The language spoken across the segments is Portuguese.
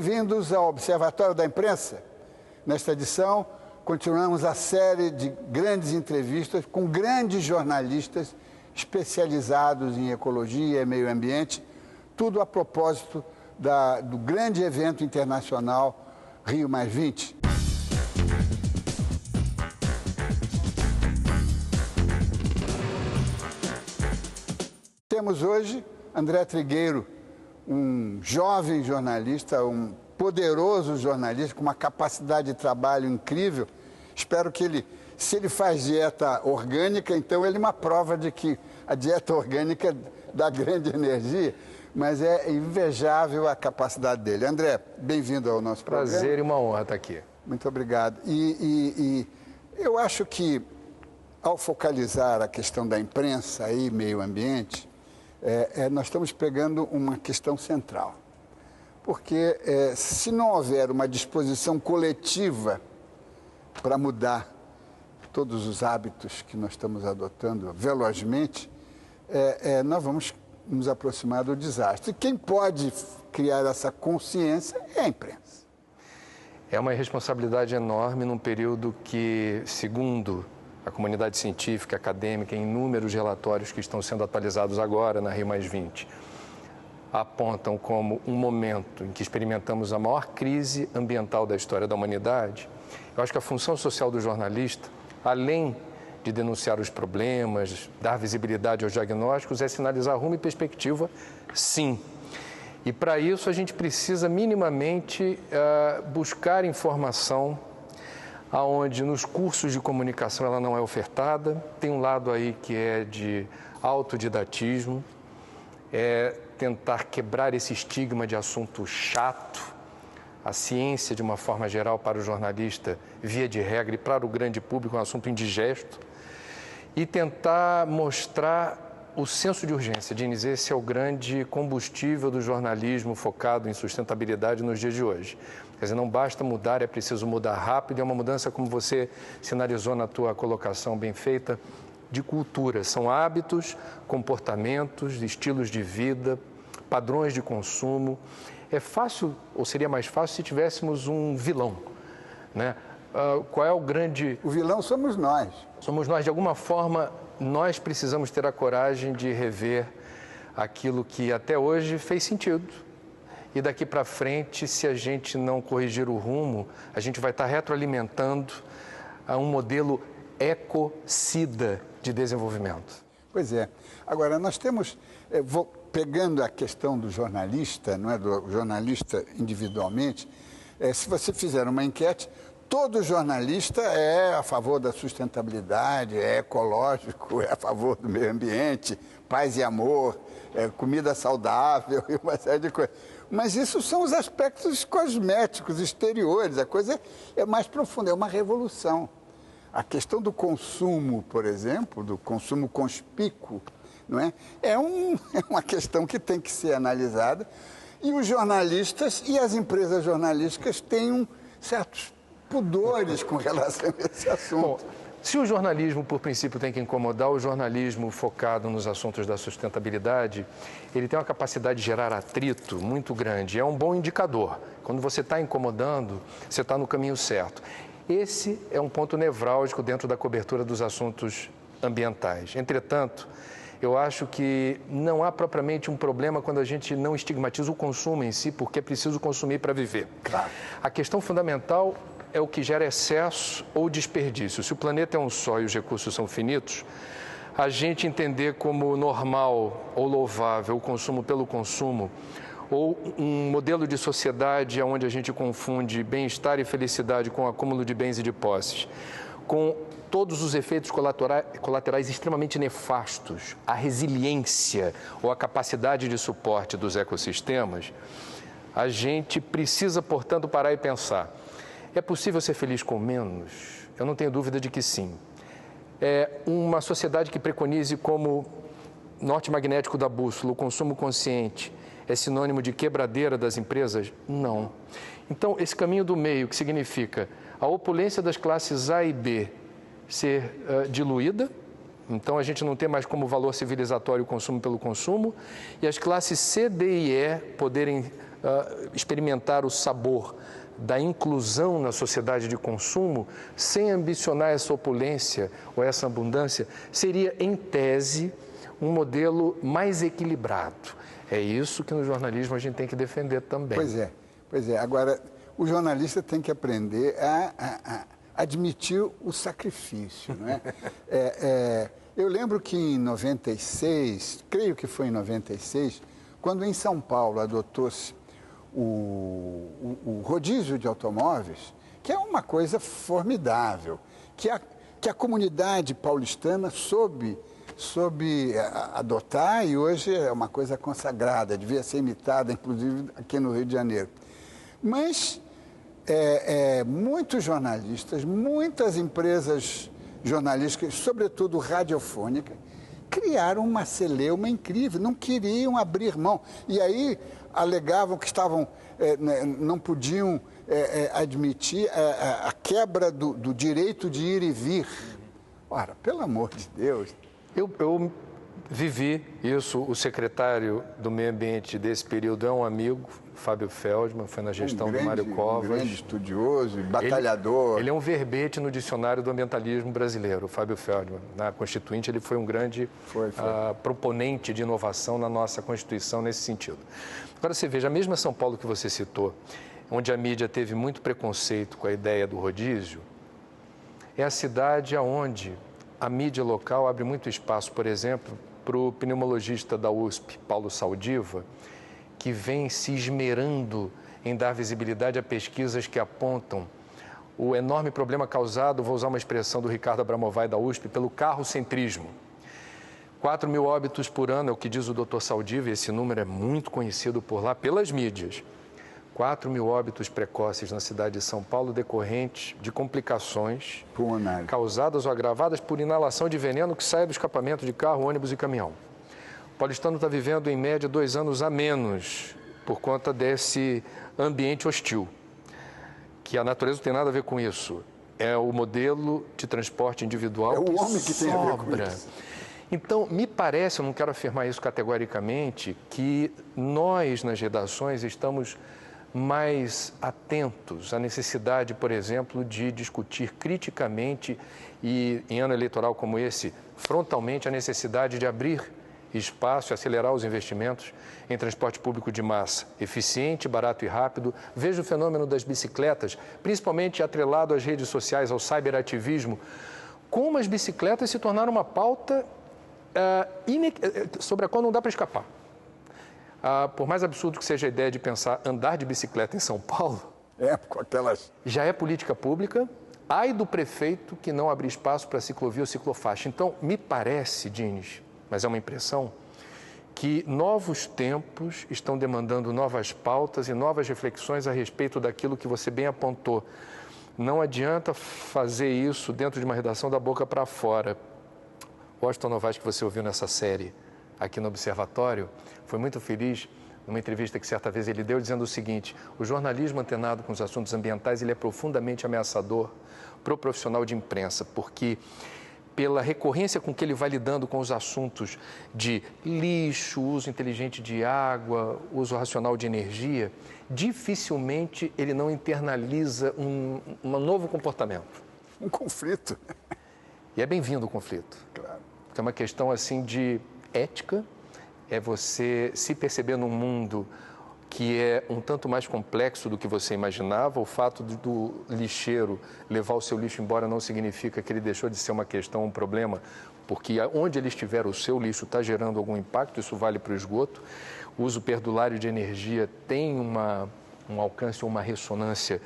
Bem-vindos ao Observatório da Imprensa. Nesta edição, continuamos a série de grandes entrevistas com grandes jornalistas especializados em ecologia e meio ambiente, tudo a propósito do grande evento internacional Rio+20. Temos hoje André Trigueiro, um jovem jornalista, um poderoso jornalista com uma capacidade de trabalho incrível. Espero que ele, se ele faz dieta orgânica, então ele é uma prova de que a dieta orgânica dá grande energia, mas é invejável a capacidade dele. André, bem-vindo ao nosso programa. Prazer e uma honra estar aqui. Muito obrigado. E eu acho que, ao focalizar a questão da imprensa e meio ambiente, nós estamos pegando uma questão central. Porque se não houver uma disposição coletiva para mudar todos os hábitos que nós estamos adotando velozmente, nós vamos nos aproximar do desastre. E quem pode criar essa consciência é a imprensa. É uma responsabilidade enorme num período que, segundo a comunidade científica, acadêmica, em inúmeros relatórios que estão sendo atualizados agora na Rio+20, apontam como um momento em que experimentamos a maior crise ambiental da história da humanidade. Eu acho que a função social do jornalista, além de denunciar os problemas, dar visibilidade aos diagnósticos, é sinalizar rumo e perspectiva, sim. E para isso a gente precisa minimamente buscar informação aonde nos cursos de comunicação ela não é ofertada. Tem um lado aí que é de autodidatismo, tentar quebrar esse estigma de assunto chato. A ciência, de uma forma geral, para o jornalista, via de regra, e para o grande público, é um assunto indigesto. E tentar mostrar o senso de urgência. Diniz, esse é o grande combustível do jornalismo focado em sustentabilidade nos dias de hoje. Quer dizer, não basta mudar, é preciso mudar rápido. É uma mudança, como você sinalizou na tua colocação bem feita, de cultura. São hábitos, comportamentos, estilos de vida, padrões de consumo. É fácil, ou seria mais fácil, se tivéssemos um vilão, né? Qual é o grande... O vilão somos nós. Somos nós. De alguma forma, nós precisamos ter a coragem de rever aquilo que até hoje fez sentido. E daqui para frente, se a gente não corrigir o rumo, a gente vai estar retroalimentando um modelo ecocida de desenvolvimento. Pois é. Agora, nós temos... pegando a questão do jornalista, não é, do jornalista individualmente, se você fizer uma enquete, todo jornalista é a favor da sustentabilidade, é ecológico, é a favor do meio ambiente, paz e amor, comida saudável e uma série de coisas. Mas isso são os aspectos cosméticos, exteriores, a coisa é mais profunda, é uma revolução. A questão do consumo, por exemplo, do consumo conspícuo, não é? É uma questão que tem que ser analisada, e os jornalistas e as empresas jornalísticas têm certos pudores com relação a esse assunto. Bom, se o jornalismo, por princípio, tem que incomodar, o jornalismo focado nos assuntos da sustentabilidade, ele tem uma capacidade de gerar atrito muito grande. É um bom indicador. Quando você está incomodando, você está no caminho certo. Esse é um ponto nevrálgico dentro da cobertura dos assuntos ambientais. Entretanto, eu acho que não há propriamente um problema quando a gente não estigmatiza o consumo em si, porque é preciso consumir para viver. Claro. A questão fundamental é o que gera excesso ou desperdício. Se o planeta é um só e os recursos são finitos, a gente entender como normal ou louvável o consumo pelo consumo, ou um modelo de sociedade onde a gente confunde bem-estar e felicidade com o acúmulo de bens e de posses, com todos os efeitos colaterais extremamente nefastos, a resiliência ou a capacidade de suporte dos ecossistemas, a gente precisa, portanto, parar e pensar. É possível ser feliz com menos? Eu não tenho dúvida de que sim. É uma sociedade que preconize como norte magnético da bússola o consumo consciente é sinônimo de quebradeira das empresas? Não. Então, esse caminho do meio, que significa a opulência das classes A e B ser diluída, então a gente não tem mais como valor civilizatório o consumo pelo consumo, e as classes C, D e E poderem experimentar o sabor da inclusão na sociedade de consumo, sem ambicionar essa opulência ou essa abundância, seria, em tese, um modelo mais equilibrado. É isso que no jornalismo a gente tem que defender também. Pois é. Agora, o jornalista tem que aprender a admitir o sacrifício, não é? Eu lembro que em 96, creio que foi em 96, quando em São Paulo adotou-se o rodízio de automóveis, que é uma coisa formidável, que a comunidade paulistana soube adotar e hoje é uma coisa consagrada, devia ser imitada, inclusive, aqui no Rio de Janeiro. Mas muitos jornalistas, muitas empresas jornalísticas, sobretudo radiofônicas, criaram uma celeuma incrível, não queriam abrir mão. E aí alegavam que não podiam admitir a quebra do direito de ir e vir. Ora, pelo amor de Deus. Eu vivi isso. O secretário do Meio Ambiente desse período é um amigo, Fábio Feldman, foi na gestão do Mário Covas. Um grande estudioso e batalhador. Ele é um verbete no dicionário do ambientalismo brasileiro, o Fábio Feldman. Na Constituinte, ele foi um grande proponente de inovação na nossa Constituição nesse sentido. Agora, você veja, a mesma São Paulo que você citou, onde a mídia teve muito preconceito com a ideia do rodízio, é a cidade onde a mídia local abre muito espaço, por exemplo, para o pneumologista da USP, Paulo Saldiva, que vem se esmerando em dar visibilidade a pesquisas que apontam o enorme problema causado, vou usar uma expressão do Ricardo Abramovay da USP, pelo carrocentrismo. 4.000 óbitos por ano é o que diz o Dr. Saldiva, e esse número é muito conhecido por lá, pelas mídias. 4.000 óbitos precoces na cidade de São Paulo decorrentes de complicações pulmonares causadas ou agravadas por inalação de veneno que sai do escapamento de carro, ônibus e caminhão. O paulistano está vivendo, em média, 2 anos a menos por conta desse ambiente hostil, que a natureza não tem nada a ver com isso. É o modelo de transporte individual. É o homem que tem a ver com isso. Então, me parece, eu não quero afirmar isso categoricamente, que nós, nas redações, estamos mais atentos à necessidade, por exemplo, de discutir criticamente e, em ano eleitoral como esse, frontalmente a necessidade de abrir espaço e acelerar os investimentos em transporte público de massa, eficiente, barato e rápido. Veja o fenômeno das bicicletas, principalmente atrelado às redes sociais, ao cyberativismo, como as bicicletas se tornaram uma pauta sobre a qual não dá para escapar. Por mais absurdo que seja a ideia de pensar andar de bicicleta em São Paulo, com aquelas... já é política pública. Ai do prefeito que não abrir espaço para ciclovia ou ciclofaixa. Então, me parece, Dines, mas é uma impressão, que novos tempos estão demandando novas pautas e novas reflexões a respeito daquilo que você bem apontou. Não adianta fazer isso dentro de uma redação da boca para fora. Washington Novaes, que você ouviu nessa série aqui no Observatório, foi muito feliz numa entrevista que certa vez ele deu, dizendo o seguinte: o jornalismo antenado com os assuntos ambientais ele é profundamente ameaçador para o profissional de imprensa, porque pela recorrência com que ele vai lidando com os assuntos de lixo, uso inteligente de água, uso racional de energia, dificilmente ele não internaliza um novo comportamento. Um conflito. E é bem-vindo o conflito. Claro. É uma questão assim de ética, é você se perceber num mundo que é um tanto mais complexo do que você imaginava. O fato do lixeiro levar o seu lixo embora não significa que ele deixou de ser uma questão, um problema, porque onde ele estiver, o seu lixo está gerando algum impacto, isso vale para o esgoto. O uso perdulário de energia tem um alcance, uma ressonância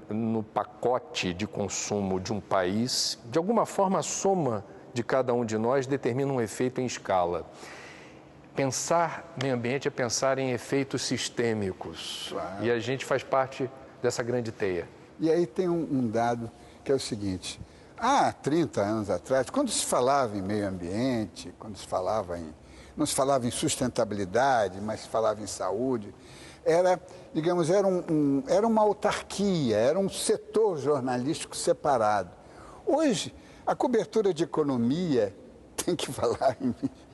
no pacote de consumo de um país. De alguma forma, a soma de cada um de nós determina um efeito em escala. Pensar meio ambiente é pensar em efeitos sistêmicos. Claro. E a gente faz parte dessa grande teia. E aí tem um dado que é o seguinte: há 30 anos atrás, quando se falava em meio ambiente, quando se falava não se falava em sustentabilidade, mas se falava em saúde, era uma autarquia, era um setor jornalístico separado. Hoje, a cobertura de economia tem que falar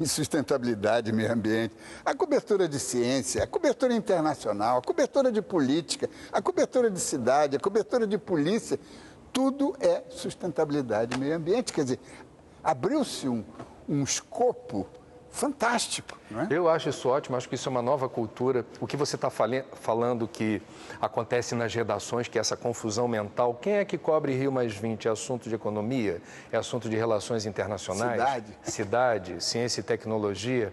em sustentabilidade, meio ambiente, a cobertura de ciência, a cobertura internacional, a cobertura de política, a cobertura de cidade, a cobertura de polícia, tudo é sustentabilidade, meio ambiente. Quer dizer, abriu-se um escopo fantástico, não é? Eu acho isso ótimo, acho que isso é uma nova cultura. O que você está falando que acontece nas redações, que é essa confusão mental, quem é que cobre Rio+20? É assunto de economia? É assunto de relações internacionais? Cidade, ciência e tecnologia?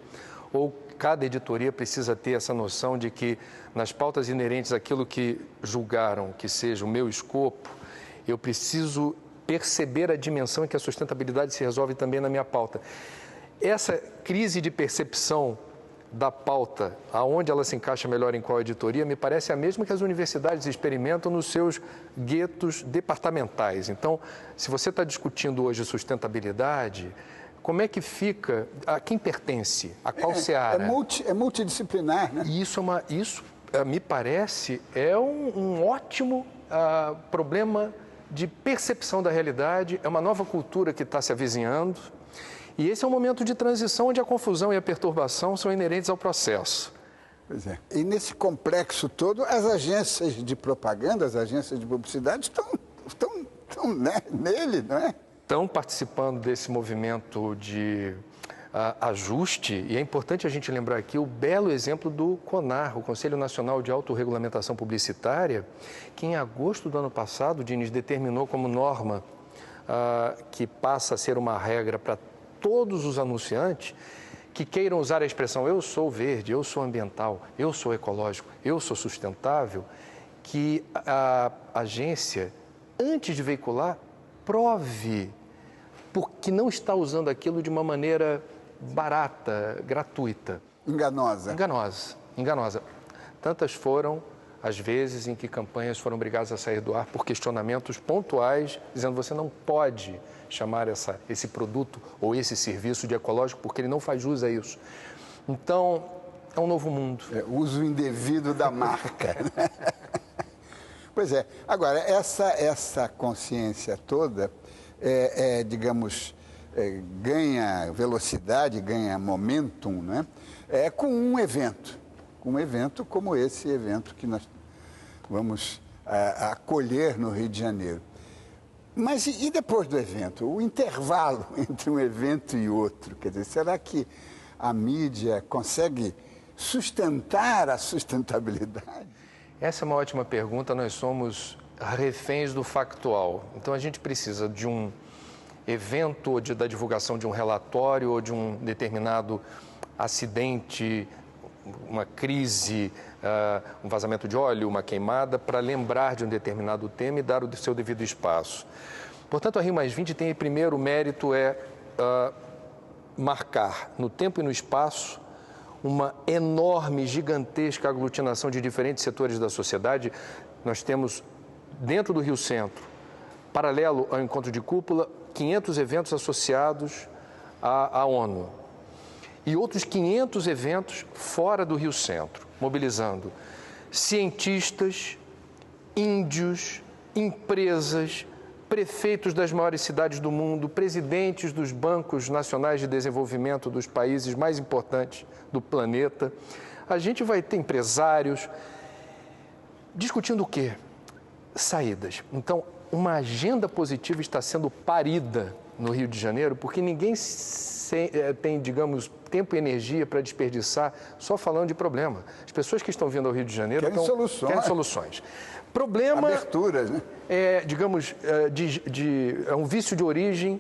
Ou cada editoria precisa ter essa noção de que nas pautas inerentes àquilo que julgaram que seja o meu escopo, eu preciso perceber a dimensão em que a sustentabilidade se resolve também na minha pauta. Essa crise de percepção da pauta, aonde ela se encaixa melhor em qual editoria, me parece a mesma que as universidades experimentam nos seus guetos departamentais. Então, se você está discutindo hoje sustentabilidade, como é que fica, a quem pertence, a qual seara? É multidisciplinar, né? E isso, me parece, é um ótimo problema de percepção da realidade, é uma nova cultura que está se avizinhando. E esse é um momento de transição onde a confusão e a perturbação são inerentes ao processo. Pois é. E nesse complexo todo, as agências de propaganda, as agências de publicidade estão nele, não é? Estão participando desse movimento de ajuste, e é importante a gente lembrar aqui o belo exemplo do CONAR, o Conselho Nacional de Autorregulamentação Publicitária, que em agosto do ano passado, Diniz, determinou como norma que passa a ser uma regra para todos os anunciantes que queiram usar a expressão eu sou verde, eu sou ambiental, eu sou ecológico, eu sou sustentável, que a agência, antes de veicular, prove porque não está usando aquilo de uma maneira barata, gratuita. Enganosa. Enganosa. Tantas foram as vezes em que campanhas foram obrigadas a sair do ar por questionamentos pontuais, dizendo você não pode chamar esse produto ou esse serviço de ecológico porque ele não faz jus a isso. Então, é um novo mundo. Uso indevido da marca. Pois é. Agora, essa consciência toda, ganha velocidade, ganha momentum, né? Com um evento como esse evento que nós vamos acolher no Rio de Janeiro. Mas e depois do evento? O intervalo entre um evento e outro? Quer dizer, será que a mídia consegue sustentar a sustentabilidade? Essa é uma ótima pergunta. Nós somos reféns do factual. Então, a gente precisa de um evento, ou da divulgação de um relatório, ou de um determinado acidente, uma crise, um vazamento de óleo, uma queimada, para lembrar de um determinado tema e dar o seu devido espaço. Portanto, a Rio+20 tem, primeiro, o mérito marcar no tempo e no espaço uma enorme, gigantesca aglutinação de diferentes setores da sociedade. Nós temos, dentro do Rio Centro, paralelo ao encontro de cúpula, 500 eventos associados à ONU. E outros 500 eventos fora do Rio Centro, mobilizando cientistas, índios, empresas, prefeitos das maiores cidades do mundo, presidentes dos bancos nacionais de desenvolvimento dos países mais importantes do planeta. A gente vai ter empresários discutindo o quê? Saídas. Então, uma agenda positiva está sendo parida no Rio de Janeiro, porque ninguém tem, digamos, tempo e energia para desperdiçar só falando de problema. As pessoas que estão vindo ao Rio de Janeiro querem soluções. Problema... Aberturas, né? É um vício de origem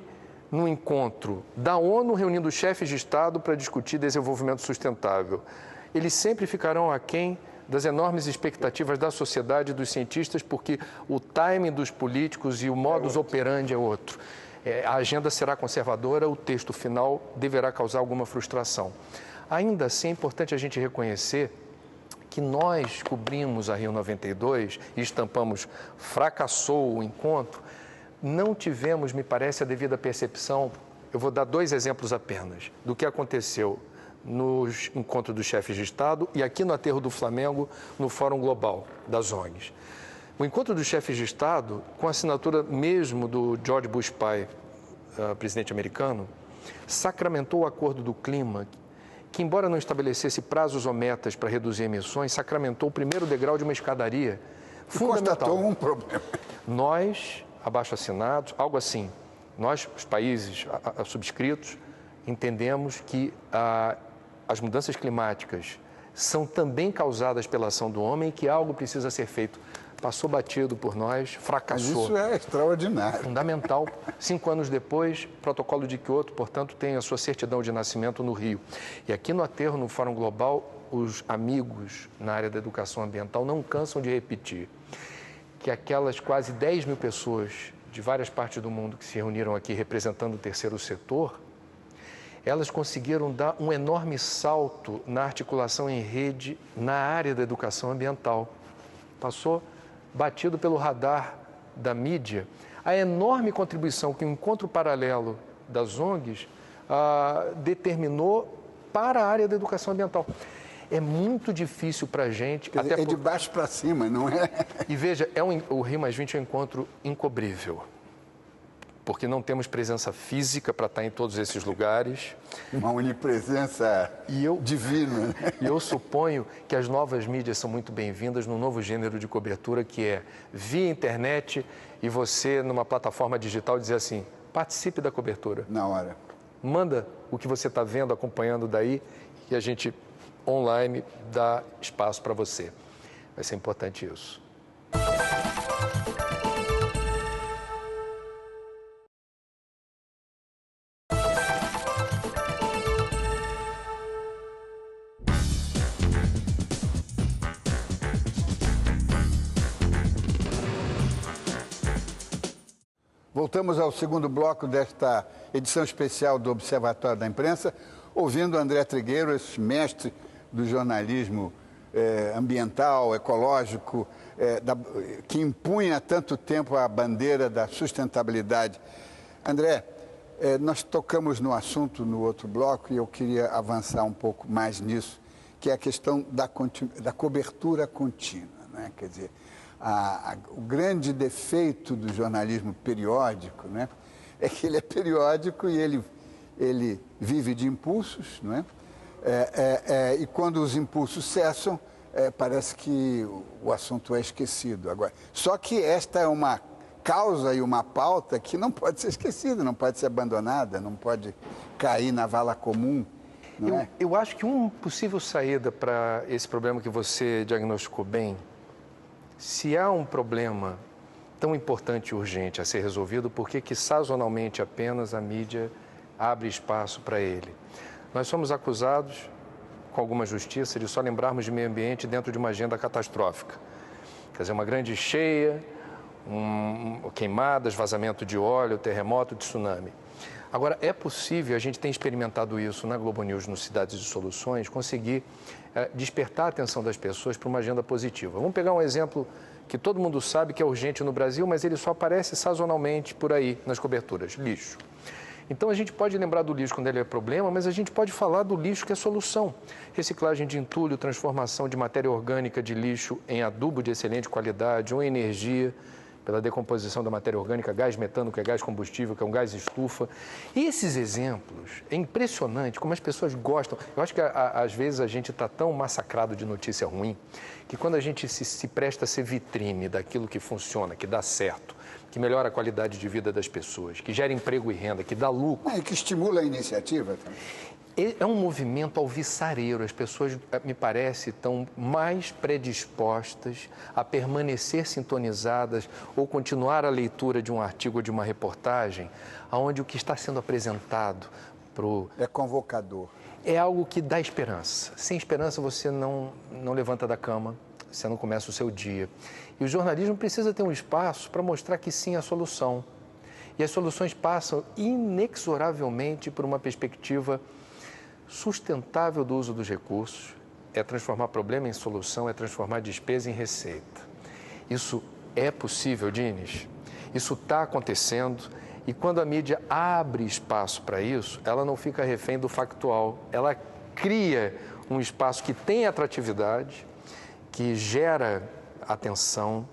no encontro da ONU reunindo chefes de Estado para discutir desenvolvimento sustentável. Eles sempre ficarão aquém das enormes expectativas da sociedade e dos cientistas, porque o timing dos políticos e o modus operandi é outro. A agenda será conservadora, o texto final deverá causar alguma frustração. Ainda assim, é importante a gente reconhecer que nós cobrimos a Rio 92 e estampamos fracassou o encontro, não tivemos, me parece, a devida percepção. Eu vou dar 2 exemplos apenas do que aconteceu nos encontros dos chefes de Estado e aqui no Aterro do Flamengo, no Fórum Global das ONGs. O encontro dos chefes de Estado, com a assinatura mesmo do George Bush pai, presidente americano, sacramentou o Acordo do Clima, que, embora não estabelecesse prazos ou metas para reduzir emissões, sacramentou o primeiro degrau de uma escadaria fundamental. Constatou um problema. Nós, abaixo-assinados, algo assim, nós, os países subscritos, entendemos que as mudanças climáticas são também causadas pela ação do homem e que algo precisa ser feito. Passou batido por nós, fracassou. Mas isso é extraordinário. Fundamental. 5 anos depois, protocolo de Quioto, portanto, tem a sua certidão de nascimento no Rio. E aqui no Aterro, no Fórum Global, os amigos na área da educação ambiental não cansam de repetir que aquelas quase 10 mil pessoas de várias partes do mundo que se reuniram aqui representando o terceiro setor, elas conseguiram dar um enorme salto na articulação em rede na área da educação ambiental. Passou batido pelo radar da mídia a enorme contribuição que o encontro paralelo das ONGs determinou para a área da educação ambiental. É muito difícil para a gente... É de baixo para cima, não é? E veja, o Rio+20 é um encontro incobrível, porque não temos presença física para estar em todos esses lugares. Uma onipresença divina. E eu suponho que as novas mídias são muito bem-vindas num novo gênero de cobertura que é via internet e você, numa plataforma digital, dizer assim, participe da cobertura. Na hora. Manda o que você está vendo, acompanhando daí e a gente, online, dá espaço para você. Vai ser importante isso. Voltamos ao segundo bloco desta edição especial do Observatório da Imprensa, ouvindo André Trigueiro, esse mestre do jornalismo ambiental, ecológico, que impunha há tanto tempo a bandeira da sustentabilidade. André, nós tocamos no assunto no outro bloco e eu queria avançar um pouco mais nisso, que é a questão da cobertura contínua, né? Quer dizer, o grande defeito do jornalismo periódico, né, é que ele é periódico e ele vive de impulsos, não é? E quando os impulsos cessam, parece que o assunto é esquecido. Agora, só que esta é uma causa e uma pauta que não pode ser esquecida, não pode ser abandonada, não pode cair na vala comum. Eu acho que uma possível saída para esse problema que você diagnosticou bem, se há um problema tão importante e urgente a ser resolvido, por que sazonalmente apenas a mídia abre espaço para ele? Nós somos acusados, com alguma justiça, de só lembrarmos de meio ambiente dentro de uma agenda catastrófica. Quer dizer, uma grande cheia, queimadas, vazamento de óleo, terremoto, tsunami. Agora, é possível, a gente tem experimentado isso na Globo News, no Cidades de Soluções, conseguir despertar a atenção das pessoas para uma agenda positiva. Vamos pegar um exemplo que todo mundo sabe que é urgente no Brasil, mas ele só aparece sazonalmente por aí, nas coberturas: lixo. Então, a gente pode lembrar do lixo quando ele é problema, mas a gente pode falar do lixo que é solução. Reciclagem de entulho, transformação de matéria orgânica de lixo em adubo de excelente qualidade ou energia, pela decomposição da matéria orgânica, gás metano, que é gás combustível, que é um gás estufa. E esses exemplos, é impressionante como as pessoas gostam. Eu acho que às vezes a gente está tão massacrado de notícia ruim, que quando a gente se presta a ser vitrine daquilo que funciona, que dá certo, que melhora a qualidade de vida das pessoas, que gera emprego e renda, que dá lucro. E que estimula a iniciativa também. É um movimento alvissareiro. As pessoas, me parece, estão mais predispostas a permanecer sintonizadas ou continuar a leitura de um artigo ou de uma reportagem, onde o que está sendo apresentado é convocador. É algo que dá esperança. Sem esperança, você não levanta da cama, você não começa o seu dia. E o jornalismo precisa ter um espaço para mostrar que sim, há solução. E as soluções passam inexoravelmente por uma perspectiva sustentável do uso dos recursos, é transformar problema em solução, é transformar despesa em receita. Isso é possível, Dines? Isso está acontecendo e quando a mídia abre espaço para isso, ela não fica refém do factual, ela cria um espaço que tem atratividade, que gera atenção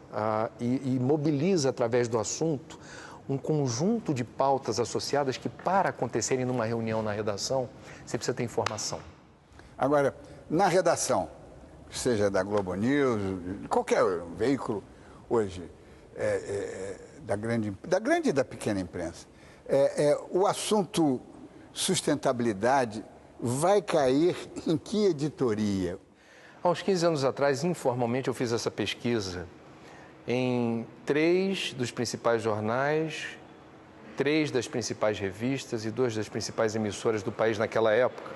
e mobiliza através do assunto um conjunto de pautas associadas que, para acontecerem numa reunião na redação, você precisa ter informação. Agora, na redação, seja da Globo News, qualquer veículo hoje, da grande e da pequena imprensa, o assunto sustentabilidade vai cair em que editoria? Há uns 15 anos atrás, informalmente, eu fiz essa pesquisa em 3 dos principais jornais, 3 das principais revistas e 2 das principais emissoras do país naquela época.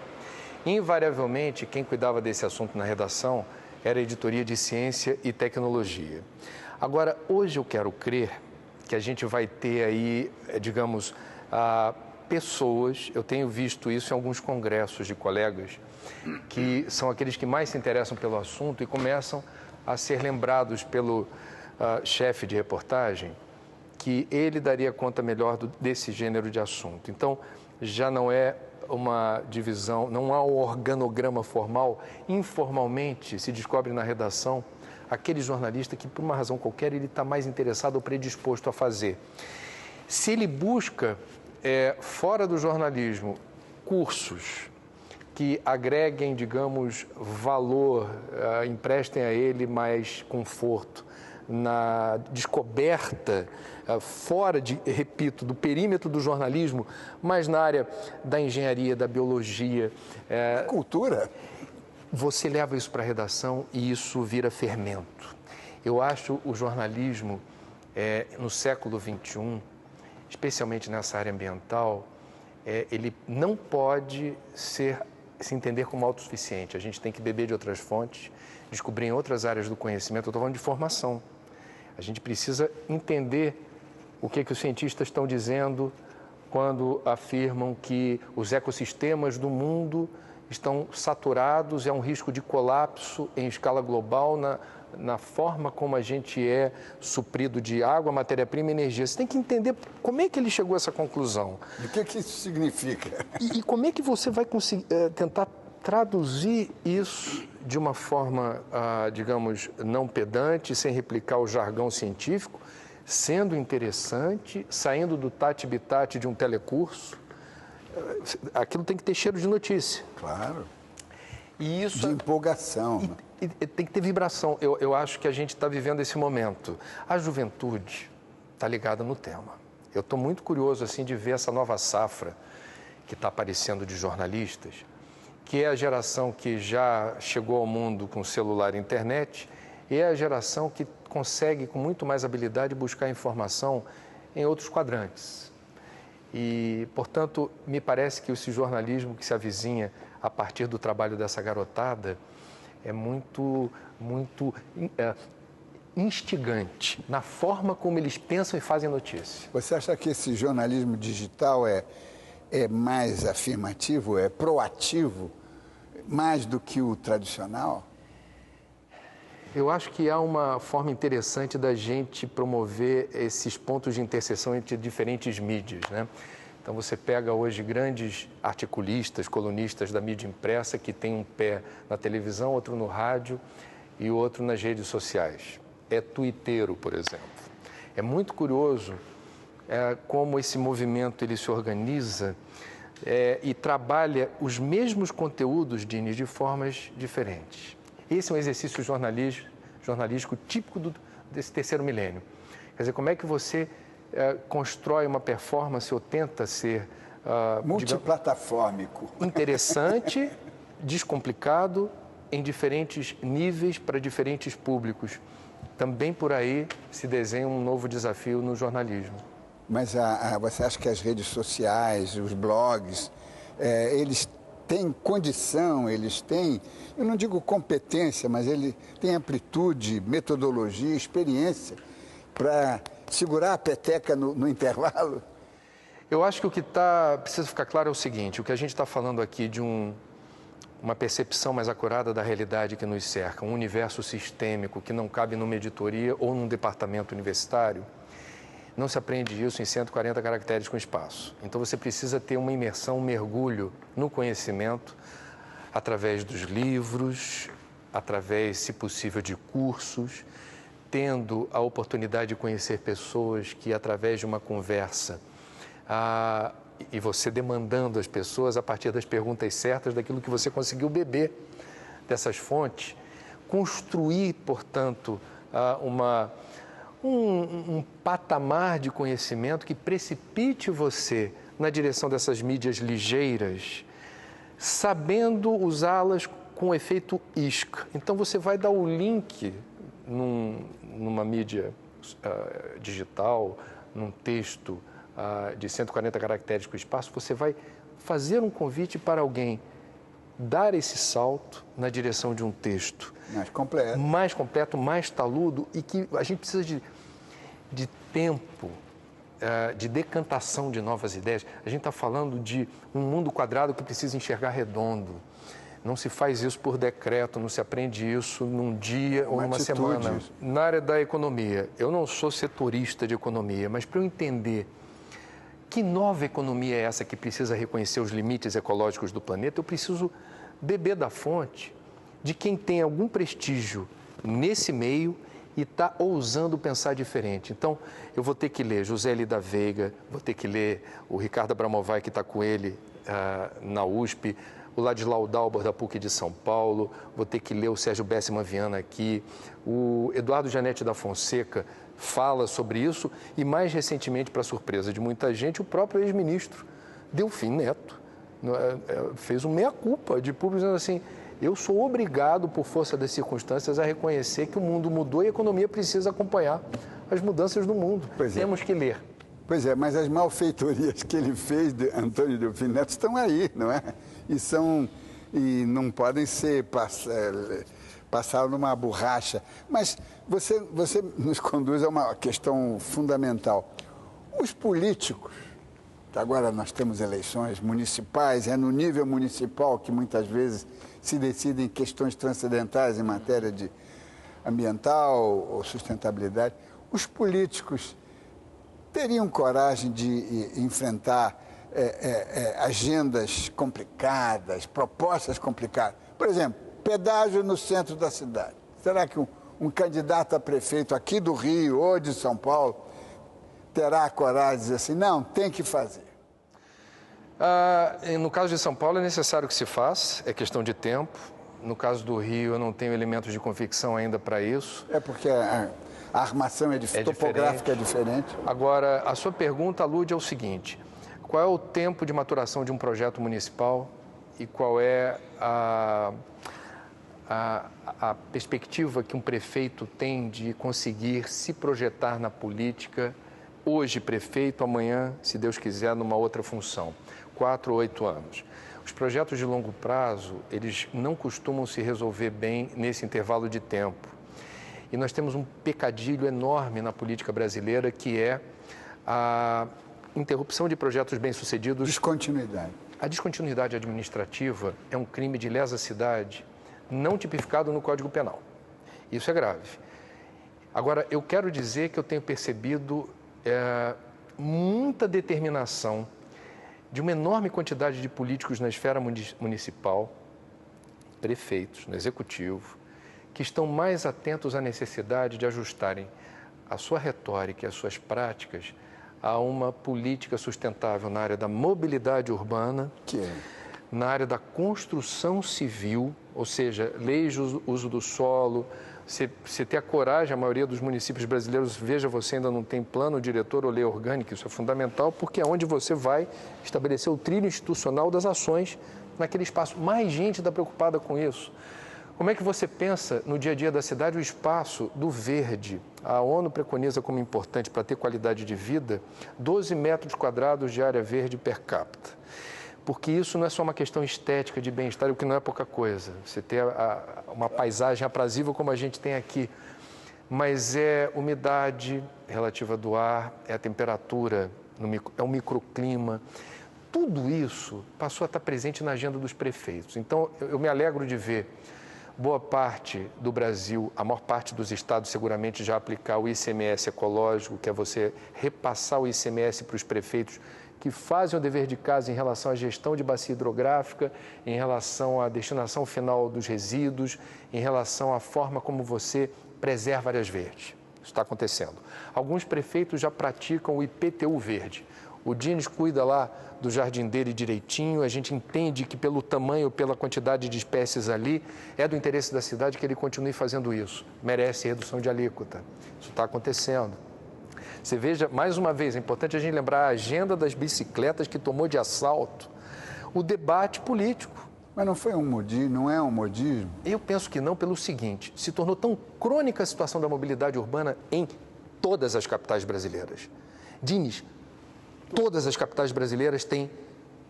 Invariavelmente, quem cuidava desse assunto na redação era a editoria de ciência e tecnologia. Agora, hoje eu quero crer que a gente vai ter aí, digamos, pessoas, eu tenho visto isso em alguns congressos de colegas, que são aqueles que mais se interessam pelo assunto e começam a ser lembrados pelo chefe de reportagem que ele daria conta melhor desse gênero de assunto. Então, já não é uma divisão, não há um organograma formal, informalmente se descobre na redação aquele jornalista que, por uma razão qualquer, ele está mais interessado ou predisposto a fazer. Se ele busca, fora do jornalismo, cursos que agreguem, digamos, valor, emprestem a ele mais conforto, na descoberta, fora, repito, do perímetro do jornalismo, mas na área da engenharia, da biologia. Cultura. Você leva isso para a redação e isso vira fermento. Eu acho o jornalismo, no século XXI, especialmente nessa área ambiental, ele não pode se entender como autossuficiente. A gente tem que beber de outras fontes, descobrir em outras áreas do conhecimento. Eu estou falando de formação. A gente precisa entender o que os cientistas estão dizendo quando afirmam que os ecossistemas do mundo estão saturados, é um risco de colapso em escala global na forma como a gente é suprido de água, matéria-prima e energia. Você tem que entender como é que ele chegou a essa conclusão. E o que isso significa? E como é que você vai conseguir tentar traduzir isso de uma forma, digamos, não pedante, sem replicar o jargão científico, sendo interessante, saindo do tati-bitate de um telecurso. Aquilo tem que ter cheiro de notícia. Claro. E isso, de empolgação. E tem que ter vibração. Eu acho que a gente está vivendo esse momento. A juventude está ligada no tema. Eu estou muito curioso assim, de ver essa nova safra que está aparecendo de jornalistas, que é a geração que já chegou ao mundo com celular e internet, e é a geração que consegue, com muito mais habilidade, buscar informação em outros quadrantes. E, portanto, me parece que esse jornalismo que se avizinha a partir do trabalho dessa garotada é muito instigante na forma como eles pensam e fazem notícia. Você acha que esse jornalismo digital é mais afirmativo, é proativo, mais do que o tradicional? Eu acho que há uma forma interessante da gente promover esses pontos de interseção entre diferentes mídias, né? Então, você pega hoje grandes articulistas, colunistas da mídia impressa que tem um pé na televisão, outro no rádio e outro nas redes sociais. É tuiteiro, por exemplo. É muito curioso como esse movimento ele se organiza e trabalha os mesmos conteúdos, Dini, de formas diferentes. Esse é um exercício jornalístico típico desse terceiro milênio. Quer dizer, como é que você constrói uma performance ou tenta ser multiplataformico, interessante, descomplicado, em diferentes níveis para diferentes públicos. Também por aí se desenha um novo desafio no jornalismo. Mas você acha que as redes sociais, os blogs, eles têm condição, eles têm, eu não digo competência, mas ele tem amplitude, metodologia, experiência para segurar a peteca no intervalo? Eu acho que o que precisa ficar claro é o seguinte: o que a gente está falando aqui de uma percepção mais acurada da realidade que nos cerca, um universo sistêmico que não cabe numa editoria ou num departamento universitário, não se aprende isso em 140 caracteres com espaço. Então, você precisa ter uma imersão, um mergulho no conhecimento, através dos livros, através, se possível, de cursos, tendo a oportunidade de conhecer pessoas que, através de uma conversa, e você demandando as pessoas a partir das perguntas certas, daquilo que você conseguiu beber dessas fontes, construir, portanto, um patamar de conhecimento que precipite você na direção dessas mídias ligeiras, sabendo usá-las com efeito isca. Então, você vai dar o link numa mídia digital, num texto de 140 caracteres com espaço, você vai fazer um convite para alguém dar esse salto na direção de um texto mais completo, mais taludo, e que a gente precisa de tempo, de decantação de novas ideias. A gente está falando de um mundo quadrado que precisa enxergar redondo. Não se faz isso por decreto, não se aprende isso num dia ou numa semana. Na área da economia, eu não sou setorista de economia, mas para eu entender que nova economia é essa que precisa reconhecer os limites ecológicos do planeta, eu preciso beber da fonte de quem tem algum prestígio nesse meio e está ousando pensar diferente. Então, eu vou ter que ler José L. da Veiga, vou ter que ler o Ricardo Abramovay, que está com ele na USP, o Ladislau Dalbor, da PUC de São Paulo, vou ter que ler o Sérgio Bessman Viana aqui, o Eduardo Janete da Fonseca fala sobre isso, e mais recentemente, para surpresa de muita gente, o próprio ex-ministro Delfim Neto fez um meia-culpa de público, dizendo assim: eu sou obrigado, por força das circunstâncias, a reconhecer que o mundo mudou e a economia precisa acompanhar as mudanças do mundo. Temos que ler. Pois é, mas as malfeitorias que ele fez, de Antônio Delfim Neto, estão aí, não é? E não podem ser passar numa borracha. Mas você nos conduz a uma questão fundamental. Os políticos, agora nós temos eleições municipais, é no nível municipal que muitas vezes se decidem questões transcendentais em matéria de ambiental ou sustentabilidade. Os políticos teriam coragem de enfrentar agendas complicadas, propostas complicadas? Por exemplo, pedágio no centro da cidade. Será que um candidato a prefeito aqui do Rio ou de São Paulo terá a coragem de dizer assim: não, tem que fazer? No caso de São Paulo é necessário que se faça, é questão de tempo. No caso do Rio eu não tenho elementos de convicção ainda para isso. É porque a armação topográfica é diferente. Agora, a sua pergunta alude ao seguinte: qual é o tempo de maturação de um projeto municipal e qual é a perspectiva que um prefeito tem de conseguir se projetar na política, hoje prefeito, amanhã, se Deus quiser, numa outra função, 4 ou 8 anos. Os projetos de longo prazo, eles não costumam se resolver bem nesse intervalo de tempo. E nós temos um pecadilho enorme na política brasileira, que é a interrupção de projetos bem-sucedidos. Descontinuidade. A descontinuidade administrativa é um crime de lesa cidade não tipificado no Código Penal. Isso é grave. Agora, eu quero dizer que eu tenho percebido muita determinação de uma enorme quantidade de políticos na esfera municipal, prefeitos, no executivo, que estão mais atentos à necessidade de ajustarem a sua retórica e as suas práticas a uma política sustentável na área da mobilidade urbana, na área da construção civil, ou seja, leis de uso do solo. Você ter a coragem, a maioria dos municípios brasileiros, veja, você ainda não tem plano diretor ou lei orgânica, isso é fundamental, porque é onde você vai estabelecer o trilho institucional das ações naquele espaço. Mais gente está preocupada com isso. Como é que você pensa no dia a dia da cidade o espaço do verde? A ONU preconiza como importante para ter qualidade de vida 12 metros quadrados de área verde per capita. Porque isso não é só uma questão estética de bem-estar, o que não é pouca coisa. Você ter uma paisagem aprazível como a gente tem aqui, mas é umidade relativa do ar, é a temperatura, é o microclima. Tudo isso passou a estar presente na agenda dos prefeitos. Então, eu me alegro de ver boa parte do Brasil, a maior parte dos estados seguramente já aplicar o ICMS ecológico, que é você repassar o ICMS para os prefeitos que fazem o dever de casa em relação à gestão de bacia hidrográfica, em relação à destinação final dos resíduos, em relação à forma como você preserva áreas verdes. Isso está acontecendo. Alguns prefeitos já praticam o IPTU verde. O Diniz cuida lá do jardim dele direitinho, a gente entende que pelo tamanho, pela quantidade de espécies ali, é do interesse da cidade que ele continue fazendo isso. Merece redução de alíquota. Isso está acontecendo. Você veja, mais uma vez, é importante a gente lembrar a agenda das bicicletas que tomou de assalto o debate político. Mas não foi um modismo, não é um modismo? Eu penso que não, pelo seguinte, se tornou tão crônica a situação da mobilidade urbana em todas as capitais brasileiras. Diniz, todas as capitais brasileiras têm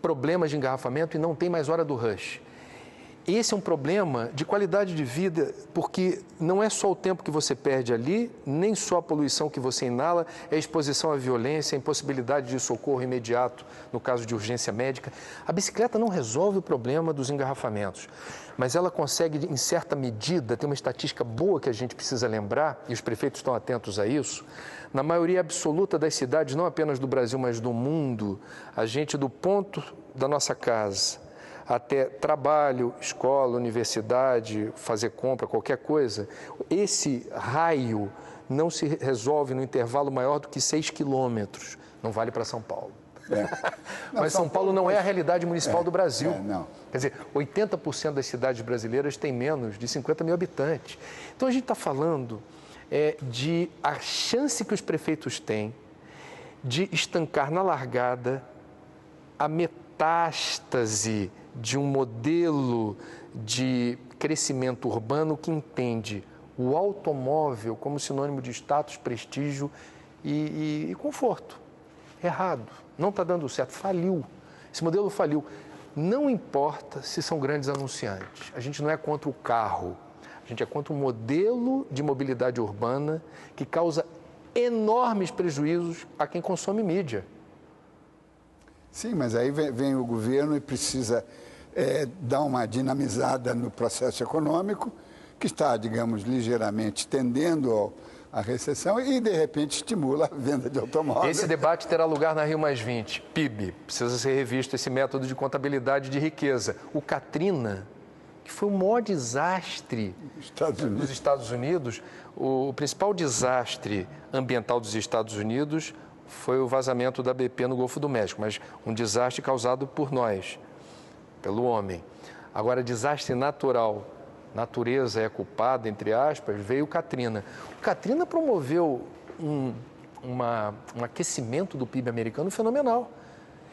problemas de engarrafamento e não tem mais hora do rush. Esse é um problema de qualidade de vida, porque não é só o tempo que você perde ali, nem só a poluição que você inala, é a exposição à violência, a impossibilidade de socorro imediato no caso de urgência médica. A bicicleta não resolve o problema dos engarrafamentos, mas ela consegue, em certa medida, tem uma estatística boa que a gente precisa lembrar, e os prefeitos estão atentos a isso, na maioria absoluta das cidades, não apenas do Brasil, mas do mundo, a gente do ponto da nossa casa até trabalho, escola, universidade, fazer compra, qualquer coisa, esse raio não se resolve no intervalo maior do que 6 quilômetros. Não vale para São Paulo. Não, mas São Paulo não é a realidade municipal do Brasil. Não. Quer dizer, 80% das cidades brasileiras têm menos de 50 mil habitantes. Então, a gente está falando de a chance que os prefeitos têm de estancar na largada a metástase de um modelo de crescimento urbano que entende o automóvel como sinônimo de status, prestígio e conforto. Errado, não está dando certo, faliu. Esse modelo faliu. Não importa se são grandes anunciantes, a gente não é contra o carro, a gente é contra um modelo de mobilidade urbana que causa enormes prejuízos a quem consome mídia. Sim, mas aí vem o governo e precisa dar uma dinamizada no processo econômico, que está, digamos, ligeiramente tendendo à recessão e, de repente, estimula a venda de automóveis. Esse debate terá lugar na Rio+20. PIB, precisa ser revisto esse método de contabilidade de riqueza. O Katrina, que foi o maior desastre dos Estados Unidos, o principal desastre ambiental dos Estados Unidos foi o vazamento da BP no Golfo do México, mas um desastre causado por nós, pelo homem. Agora, desastre natural, natureza é culpada, entre aspas, veio o Katrina. O Katrina promoveu um aquecimento do PIB americano fenomenal.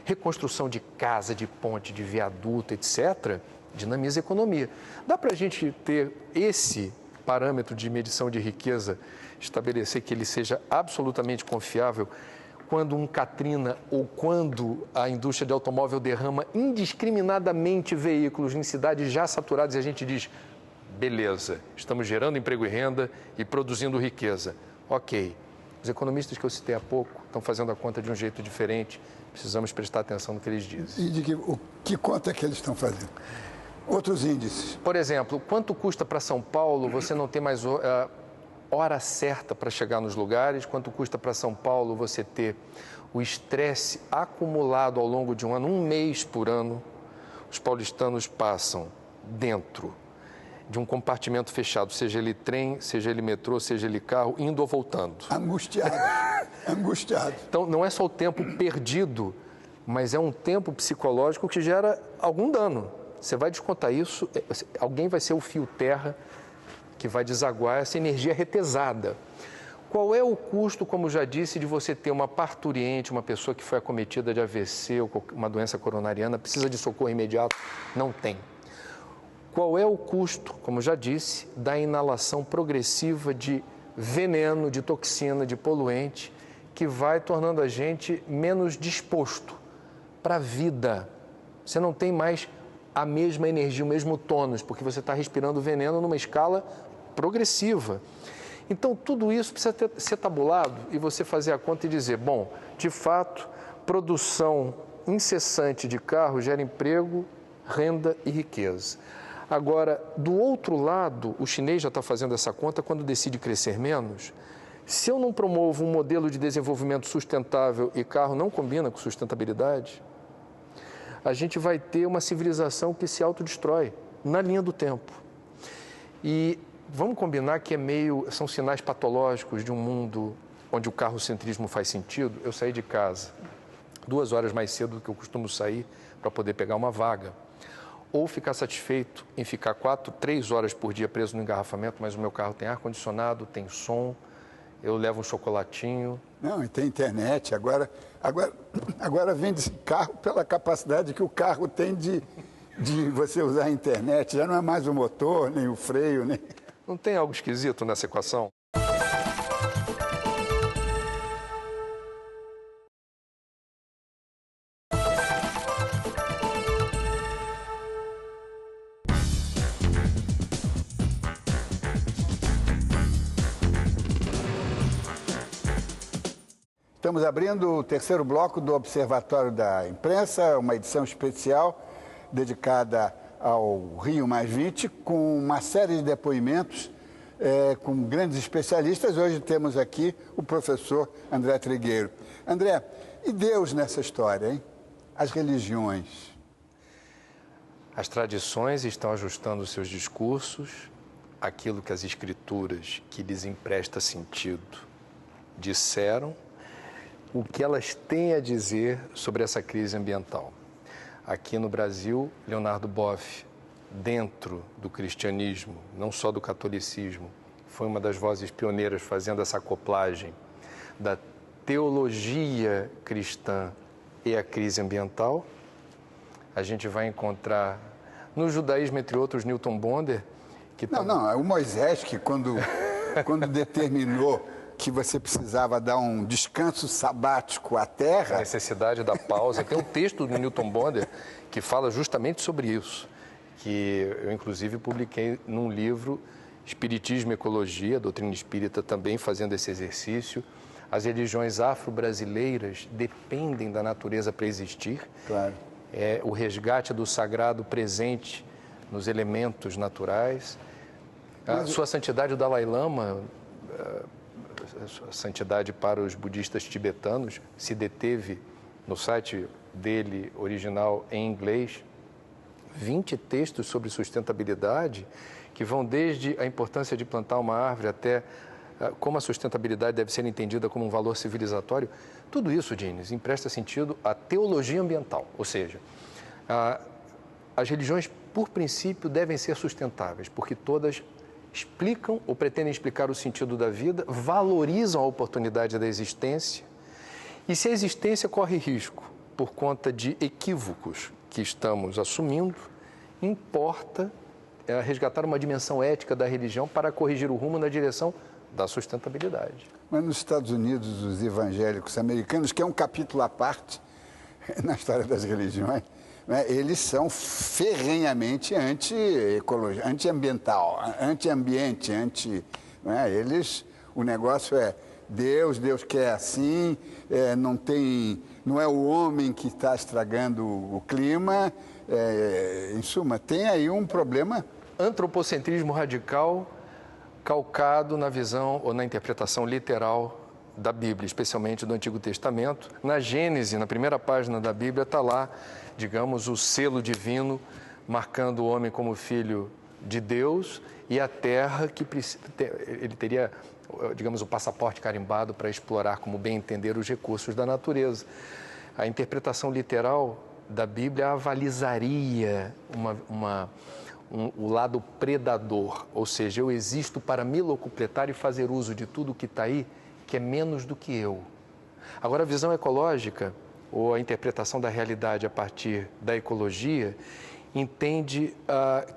Reconstrução de casa, de ponte, de viaduto, etc., dinamiza a economia. Dá para a gente ter esse parâmetro de medição de riqueza, estabelecer que ele seja absolutamente confiável, quando um Katrina ou quando a indústria de automóvel derrama indiscriminadamente veículos em cidades já saturadas e a gente diz, beleza, estamos gerando emprego e renda e produzindo riqueza. Ok, os economistas que eu citei há pouco estão fazendo a conta de um jeito diferente, precisamos prestar atenção no que eles dizem. E de que conta é que eles estão fazendo? Outros índices. Por exemplo, quanto custa para São Paulo você não ter mais hora certa para chegar nos lugares, quanto custa para São Paulo você ter o estresse acumulado ao longo de um ano, um mês por ano, os paulistanos passam dentro de um compartimento fechado, seja ele trem, seja ele metrô, seja ele carro, indo ou voltando. Angustiado. Então, não é só o tempo perdido, mas é um tempo psicológico que gera algum dano. Você vai descontar isso, alguém vai ser o fio terra que vai desaguar essa energia retesada. Qual é o custo, como já disse, de você ter uma parturiente, uma pessoa que foi acometida de AVC ou uma doença coronariana, precisa de socorro imediato? Não tem. Qual é o custo, como já disse, da inalação progressiva de veneno, de toxina, de poluente, que vai tornando a gente menos disposto para a vida? Você não tem mais a mesma energia, o mesmo tônus, porque você está respirando veneno numa escala progressiva. Então, tudo isso precisa ser tabulado e você fazer a conta e dizer, bom, de fato, produção incessante de carro gera emprego, renda e riqueza. Agora, do outro lado, o chinês já está fazendo essa conta quando decide crescer menos. Se eu não promovo um modelo de desenvolvimento sustentável e carro não combina com sustentabilidade, a gente vai ter uma civilização que se autodestrói na linha do tempo. E vamos combinar que são sinais patológicos de um mundo onde o carrocentrismo faz sentido. Eu saí de casa 2 horas mais cedo do que eu costumo sair para poder pegar uma vaga. Ou ficar satisfeito em ficar 3 horas por dia preso no engarrafamento, mas o meu carro tem ar-condicionado, tem som, eu levo um chocolatinho. Não, e tem internet. Agora vende carro pela capacidade que o carro tem de você usar a internet. Já não é mais o motor, nem o freio, nem... Não tem algo esquisito nessa equação? Estamos abrindo o terceiro bloco do Observatório da Imprensa, uma edição especial dedicada ao Rio+20, com uma série de depoimentos com grandes especialistas. Hoje temos aqui o professor André Trigueiro. André, e Deus nessa história, hein? As religiões? As tradições estão ajustando seus discursos àquilo que as escrituras, que lhes empresta sentido, disseram, o que elas têm a dizer sobre essa crise ambiental. Aqui no Brasil, Leonardo Boff, dentro do cristianismo, não só do catolicismo, foi uma das vozes pioneiras fazendo essa acoplagem da teologia cristã e a crise ambiental. A gente vai encontrar no judaísmo, entre outros, Newton Bonder, que... Não, é o Moisés que quando determinou que você precisava dar um descanso sabático à Terra... A necessidade da pausa. Tem um texto do Newton Bonder que fala justamente sobre isso, que eu, inclusive, publiquei num livro, Espiritismo e Ecologia, doutrina espírita também fazendo esse exercício. As religiões afro-brasileiras dependem da natureza para existir. Claro. É o resgate do sagrado presente nos elementos naturais. A Sua Santidade, o Dalai Lama... A santidade para os budistas tibetanos, se deteve no site dele, original em inglês, 20 textos sobre sustentabilidade, que vão desde a importância de plantar uma árvore até como a sustentabilidade deve ser entendida como um valor civilizatório. Tudo isso, Dines, empresta sentido à teologia ambiental, ou seja, as religiões, por princípio, devem ser sustentáveis, porque todas explicam ou pretendem explicar o sentido da vida, valorizam a oportunidade da existência, e se a existência corre risco por conta de equívocos que estamos assumindo, importa resgatar uma dimensão ética da religião para corrigir o rumo na direção da sustentabilidade. Mas nos Estados Unidos, os evangélicos americanos, que é um capítulo à parte na história das religiões, né, eles são ferrenhamente anti-ecologia, anti-ambiental, anti-ambiente, né, o negócio é Deus quer assim, não é o homem que está estragando o clima, em suma, tem aí um problema. Antropocentrismo radical calcado na visão ou na interpretação literal da Bíblia, especialmente do Antigo Testamento. Na Gênese, na primeira página da Bíblia, está lá, digamos, o selo divino marcando o homem como filho de Deus e a terra que ele teria, digamos, o passaporte carimbado para explorar como bem entender os recursos da natureza. A interpretação literal da Bíblia avalizaria o lado predador, ou seja, eu existo para me locupletar e fazer uso de tudo que está aí, que é menos do que eu. Agora, a visão ecológica, ou a interpretação da realidade a partir da ecologia, entende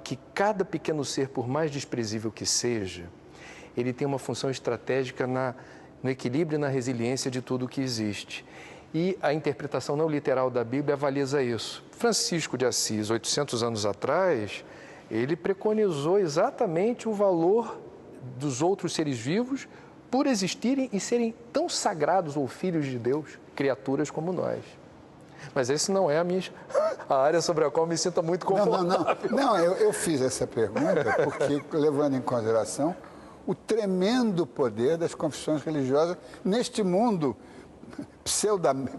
que cada pequeno ser, por mais desprezível que seja, ele tem uma função estratégica no equilíbrio e na resiliência de tudo que existe. E a interpretação não literal da Bíblia avaliza isso. Francisco de Assis, 800 anos atrás, ele preconizou exatamente o valor dos outros seres vivos por existirem e serem tão sagrados ou filhos de Deus, criaturas como nós. Mas esse não é a área sobre a qual me sinto muito confortável. Não, eu fiz essa pergunta porque, levando em consideração o tremendo poder das confissões religiosas neste mundo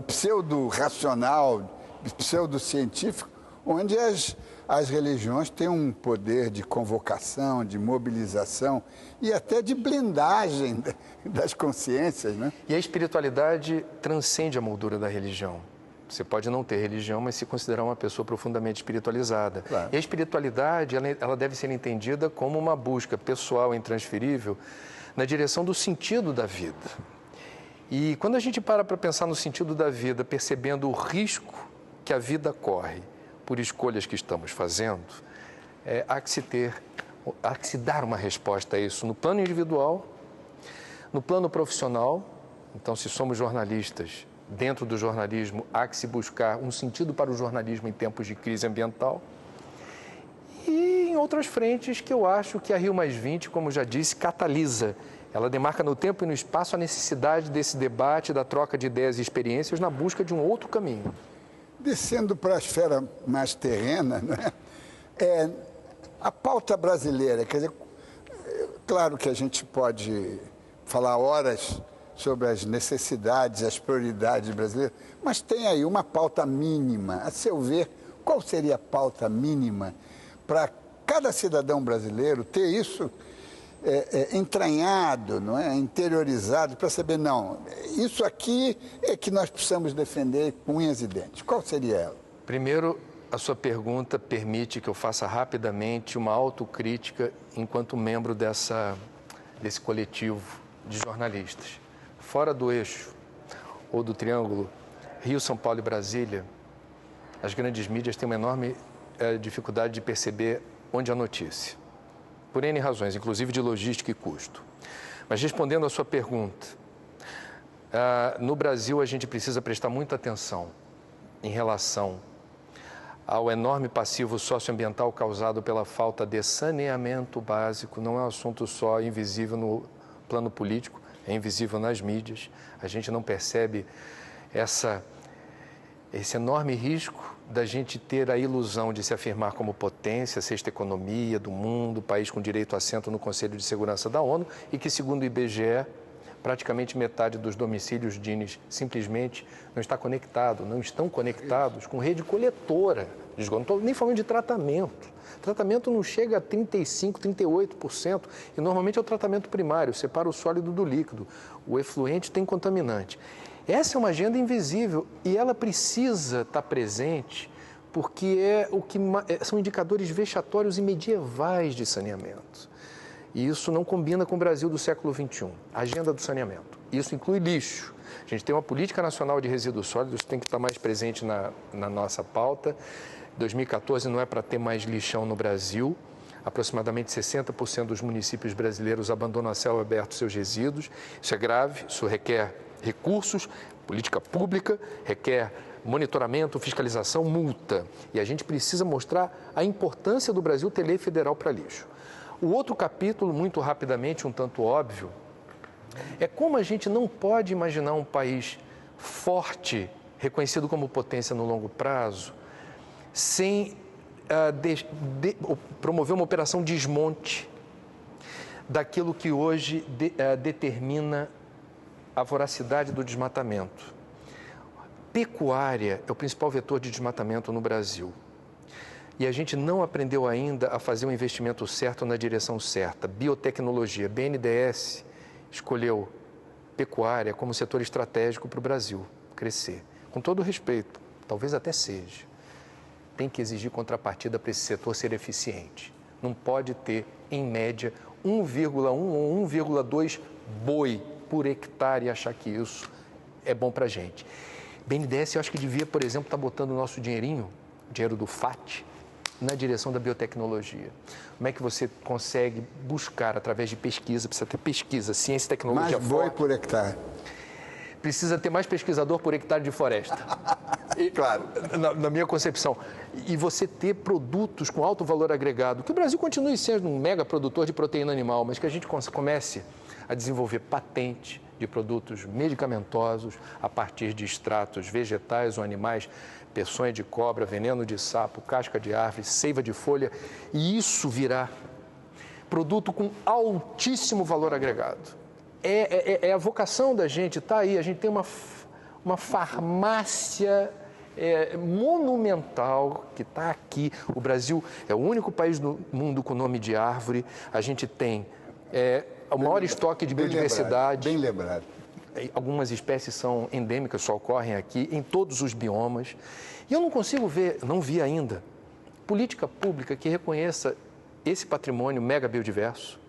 pseudo-racional, pseudo-científico, onde as religiões têm um poder de convocação, de mobilização e até de blindagem das consciências, né? E a espiritualidade transcende a moldura da religião. Você pode não ter religião, mas se considerar uma pessoa profundamente espiritualizada. Claro. E a espiritualidade, ela deve ser entendida como uma busca pessoal e intransferível na direção do sentido da vida. E quando a gente para pensar no sentido da vida, percebendo o risco que a vida corre por escolhas que estamos fazendo, há que se dar uma resposta a isso no plano individual, no plano profissional. Então, se somos jornalistas, dentro do jornalismo, há que se buscar um sentido para o jornalismo em tempos de crise ambiental. E em outras frentes que eu acho que a Rio+20, como já disse, catalisa. Ela demarca no tempo e no espaço a necessidade desse debate, da troca de ideias e experiências na busca de um outro caminho. Descendo para a esfera mais terrena, né? A pauta brasileira, quer dizer, claro que a gente pode falar horas sobre as necessidades, as prioridades brasileiras, mas tem aí uma pauta mínima. A seu ver, qual seria a pauta mínima para cada cidadão brasileiro ter isso entranhado, não é? Interiorizado, para saber, não, isso aqui é que nós precisamos defender com unhas e dentes. Qual seria ela? Primeiro, a sua pergunta permite que eu faça rapidamente uma autocrítica enquanto membro desse coletivo de jornalistas. Fora do eixo ou do triângulo Rio, São Paulo e Brasília, as grandes mídias têm uma enorme dificuldade de perceber onde há notícia, por N razões, inclusive de logística e custo. Mas respondendo à sua pergunta, no Brasil a gente precisa prestar muita atenção em relação ao enorme passivo socioambiental causado pela falta de saneamento básico. Não é um assunto só invisível no plano político, é invisível nas mídias. A gente não percebe esse enorme risco da gente ter a ilusão de se afirmar como potência, sexta economia do mundo, país com direito a assento no Conselho de Segurança da ONU e que, segundo o IBGE, praticamente metade dos domicílios DINES simplesmente não estão conectados com rede coletora de esgoto. Não estou nem falando de tratamento. Tratamento não chega a 35%, 38%, e normalmente é o tratamento primário, separa o sólido do líquido. O efluente tem contaminante. Essa é uma agenda invisível e ela precisa estar presente porque são indicadores vexatórios e medievais de saneamento. E isso não combina com o Brasil do século XXI, a agenda do saneamento. Isso inclui lixo. A gente tem uma política nacional de resíduos sólidos que tem que estar mais presente na nossa pauta. 2014 não é para ter mais lixão no Brasil. Aproximadamente 60% dos municípios brasileiros abandonam a céu aberto seus resíduos. Isso é grave, isso requer recursos, política pública, requer monitoramento, fiscalização, multa. E a gente precisa mostrar a importância do Brasil ter lei federal para lixo. O outro capítulo, muito rapidamente, um tanto óbvio, é como a gente não pode imaginar um país forte, reconhecido como potência no longo prazo, sem promover uma operação desmonte daquilo que hoje determina a voracidade do desmatamento. Pecuária é o principal vetor de desmatamento no Brasil. E a gente não aprendeu ainda a fazer um investimento certo na direção certa. Biotecnologia, BNDES escolheu pecuária como setor estratégico para o Brasil crescer. Com todo respeito, talvez até seja. Tem que exigir contrapartida para esse setor ser eficiente. Não pode ter, em média, 1,1 ou 1,2 boi por hectare e achar que isso é bom para a gente. BNDES, eu acho que devia, por exemplo, estar botando o nosso dinheirinho, o dinheiro do FAT, na direção da biotecnologia. Como é que você consegue buscar, através de pesquisa, precisa ter pesquisa, ciência e tecnologia mais boi por hectare. Precisa ter mais pesquisador por hectare de floresta. Claro. Na minha concepção. E você ter produtos com alto valor agregado, que o Brasil continue sendo um mega produtor de proteína animal, mas que a gente comece a desenvolver patente de produtos medicamentosos a partir de extratos vegetais ou animais, peçonha de cobra, veneno de sapo, casca de árvore, seiva de folha, e isso virá produto com altíssimo valor agregado. É a vocação da gente, está aí, a gente tem uma farmácia monumental que está aqui. O Brasil é o único país do mundo com nome de árvore. A gente tem o maior estoque de biodiversidade. Bem lembrado. Algumas espécies são endêmicas, só ocorrem aqui, em todos os biomas. E eu não consigo ver, não vi ainda, política pública que reconheça esse patrimônio mega biodiverso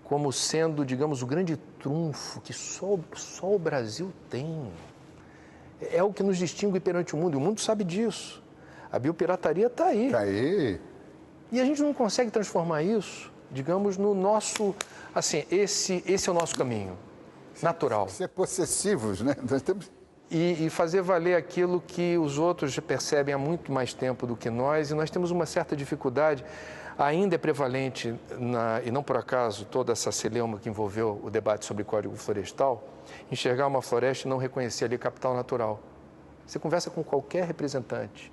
como sendo, digamos, o grande trunfo que só o Brasil tem. É o que nos distingue perante o mundo, e o mundo sabe disso. A biopirataria está aí. Está aí. E a gente não consegue transformar isso, digamos, no nosso... Assim, esse é o nosso caminho natural. Ser possessivos, né? Nós temos... E fazer valer aquilo que os outros já percebem há muito mais tempo do que nós, e nós temos uma certa dificuldade. Ainda é prevalente, e não por acaso, toda essa celeuma que envolveu o debate sobre Código Florestal, enxergar uma floresta e não reconhecer ali capital natural. Você conversa com qualquer representante,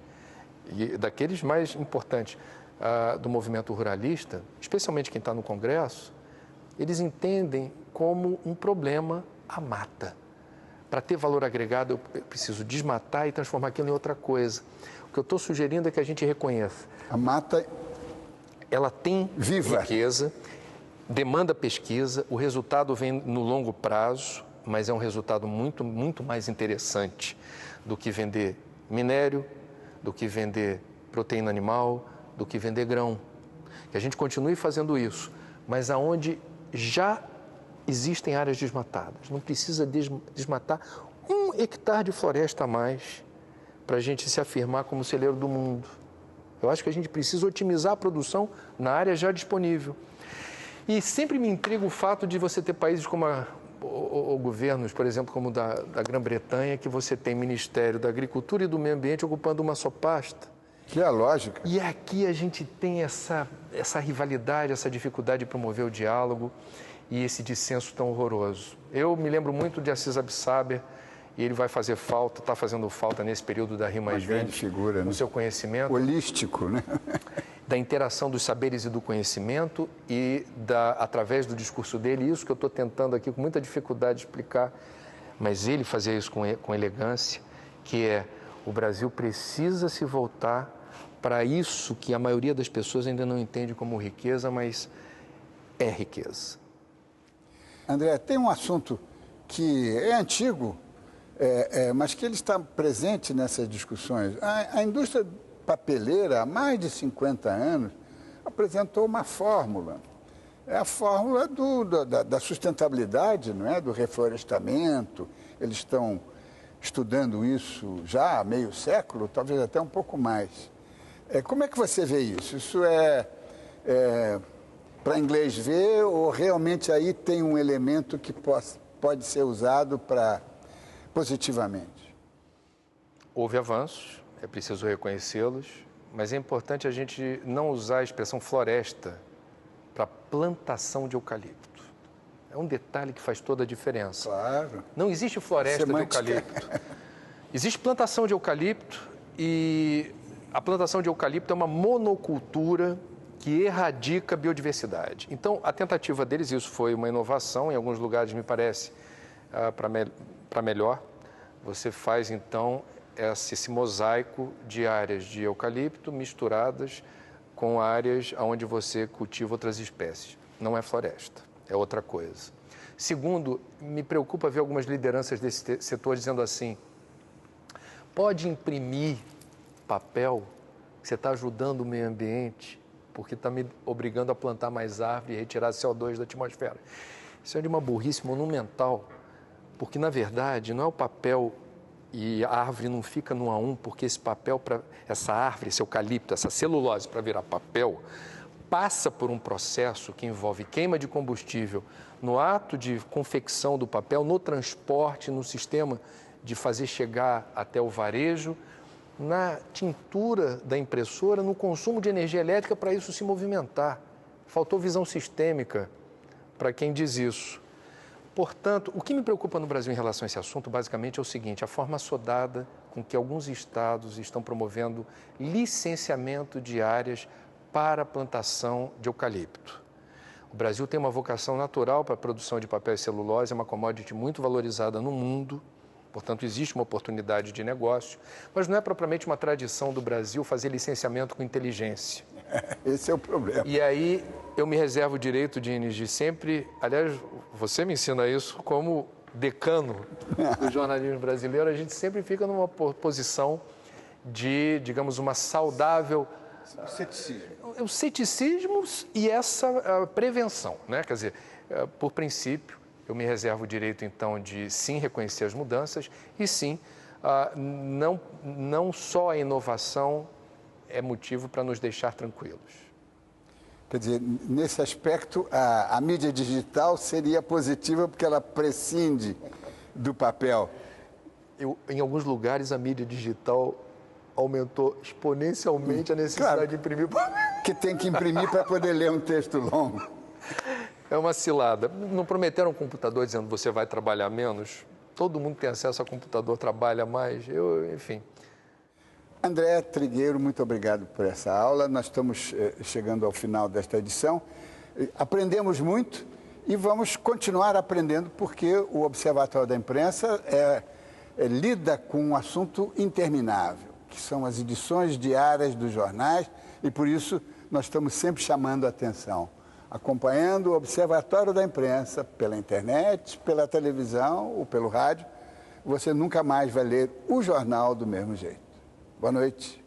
e daqueles mais importantes do movimento ruralista, especialmente quem está no Congresso, eles entendem como um problema a mata. Para ter valor agregado, eu preciso desmatar e transformar aquilo em outra coisa. O que eu estou sugerindo é que a gente reconheça. A mata... Ela tem viva, riqueza, demanda pesquisa, o resultado vem no longo prazo, mas é um resultado muito, muito mais interessante do que vender minério, do que vender proteína animal, do que vender grão. Que a gente continue fazendo isso, mas aonde já existem áreas desmatadas. Não precisa desmatar 1 hectare de floresta a mais para a gente se afirmar como celeiro do mundo. Eu acho que a gente precisa otimizar a produção na área já disponível. E sempre me intriga o fato de você ter países como ou governos, por exemplo, como da Grã-Bretanha, que você tem Ministério da Agricultura e do Meio Ambiente ocupando uma só pasta. Que é a lógica. E aqui a gente tem essa rivalidade, essa dificuldade de promover o diálogo e esse dissenso tão horroroso. Eu me lembro muito de Assis Absaber, e ele vai fazer falta, está fazendo falta nesse período da RI+20, grande figura, no né? seu conhecimento. Holístico, né? Da interação dos saberes e do conhecimento e através do discurso dele, isso que eu estou tentando aqui com muita dificuldade de explicar, mas ele fazia isso com elegância, que é o Brasil precisa se voltar para isso que a maioria das pessoas ainda não entende como riqueza, mas é riqueza. André, tem um assunto que é antigo, mas que ele está presente nessas discussões. A indústria papeleira, há mais de 50 anos, apresentou uma fórmula. É a fórmula da sustentabilidade, não é? Do reflorestamento. Eles estão estudando isso já há meio século, talvez até um pouco mais. Como é que você vê isso? Isso para inglês ver, ou realmente aí tem um elemento que pode ser usado positivamente? Houve avanços, é preciso reconhecê-los, mas é importante a gente não usar a expressão floresta para plantação de eucalipto. É um detalhe que faz toda a diferença. Claro. Não existe floresta de eucalipto. Existe plantação de eucalipto e a plantação de eucalipto é uma monocultura que erradica a biodiversidade. Então, a tentativa deles, isso foi uma inovação, em alguns lugares me parece, para melhor, você faz então esse mosaico de áreas de eucalipto misturadas com áreas onde você cultiva outras espécies. Não é floresta, é outra coisa. Segundo, me preocupa ver algumas lideranças desse setor dizendo assim, pode imprimir papel, você está ajudando o meio ambiente, porque está me obrigando a plantar mais árvore e retirar CO2 da atmosfera. Isso é de uma burrice monumental, porque, na verdade, não é o papel e a árvore não fica no a um, porque esse papel, essa árvore, esse eucalipto, essa celulose para virar papel, passa por um processo que envolve queima de combustível no ato de confecção do papel, no transporte, no sistema de fazer chegar até o varejo, na tintura da impressora, no consumo de energia elétrica para isso se movimentar. Faltou visão sistêmica para quem diz isso. Portanto, o que me preocupa no Brasil em relação a esse assunto, basicamente, é o seguinte, a forma assodada com que alguns estados estão promovendo licenciamento de áreas para a plantação de eucalipto. O Brasil tem uma vocação natural para a produção de papel e celulose, é uma commodity muito valorizada no mundo, Portanto, existe uma oportunidade de negócio, mas não é propriamente uma tradição do Brasil fazer licenciamento com inteligência. Esse é o problema. E aí eu me reservo o direito, Diniz, de sempre... Aliás, você me ensina isso como decano do jornalismo brasileiro. A gente sempre fica numa posição de, digamos, uma saudável... Ceticismo. O ceticismo e essa prevenção, né? Quer dizer, por princípio, eu me reservo o direito, então, de sim reconhecer as mudanças e sim, não só a inovação é motivo para nos deixar tranquilos. Quer dizer, nesse aspecto, a mídia digital seria positiva porque ela prescinde do papel. Em alguns lugares, a mídia digital aumentou exponencialmente a necessidade de imprimir papel. Que tem que imprimir para poder ler um texto longo. É uma cilada. Não prometeram um computador dizendo que você vai trabalhar menos? Todo mundo tem acesso a computador, trabalha mais. Enfim... André Trigueiro, muito obrigado por essa aula. Nós estamos chegando ao final desta edição. Aprendemos muito e vamos continuar aprendendo porque o Observatório da Imprensa lida com um assunto interminável, que são as edições diárias dos jornais e por isso nós estamos sempre chamando a atenção, acompanhando o Observatório da Imprensa pela internet, pela televisão ou pelo rádio. Você nunca mais vai ler o jornal do mesmo jeito. Boa noite.